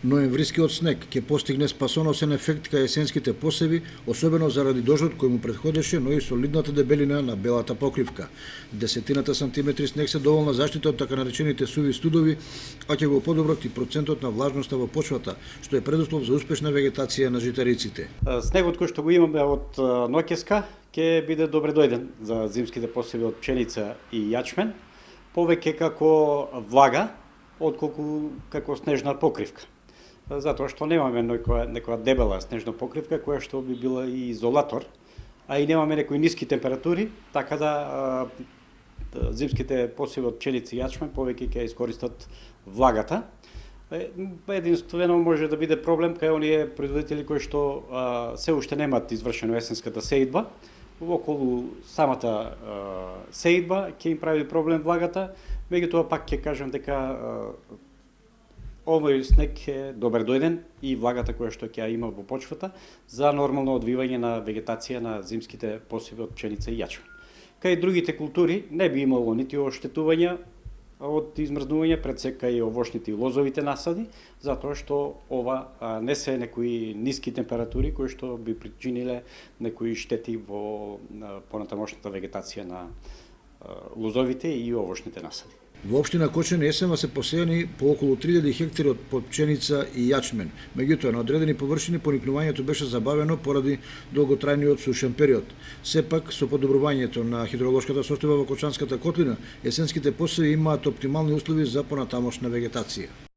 Ноемврискиот снег ќе постигне спасоносен ефект кај есенските посеви, особено заради дождот кој му претходеше, но и солидната дебелина на белата покривка. Десетината сантиметри снег се доволна заштита од така наречените суви студови, а ќе го подобрат и процентот на влажноста во почвата, што е предуслов за успешна вегетација на житариците. Снегот кој што го имаме од ноќеска ќе биде добре дојден за зимските посеви од пшеница и јачмен, повеќе како влага отколку како снежна покривка. Затоа што немаме некоја дебела снежна покривка која што би била и изолатор, а и немаме некои ниски температури, така да зимските посеви од пшеница и јачмен повеќе ќе искористат влагата. Единствено може да биде проблем кај оние производители кои што се уште немаат извршено есенската сеидба. Околу самата сеидба ќе им прави проблем влагата, меѓутоа пак ќе кажам дека овој снег е добар дојден и влагата која што ќе има во почвата за нормално одвивање на вегетација на зимските посеви од пшеница и јачмен. Кај другите култури не би имало нити оштетувања од измрзнување, пред се кај овошните и лозовите насади, затоа што ова не се некои ниски температури кои што би причиниле некои штети во понатамошната вегетација на лозовите и овошните насади. Во општина Кочани есенва се посејани по околу 3000 хектари од пшеница и јачмен. Меѓутоа, на одредени површини поникнувањето беше забавено поради долготрајниот сушен период. Сепак, со подобрувањето на хидролошката состојба во Кочанската котлина, есенските посеви имаат оптимални услови за понатамошна вегетација.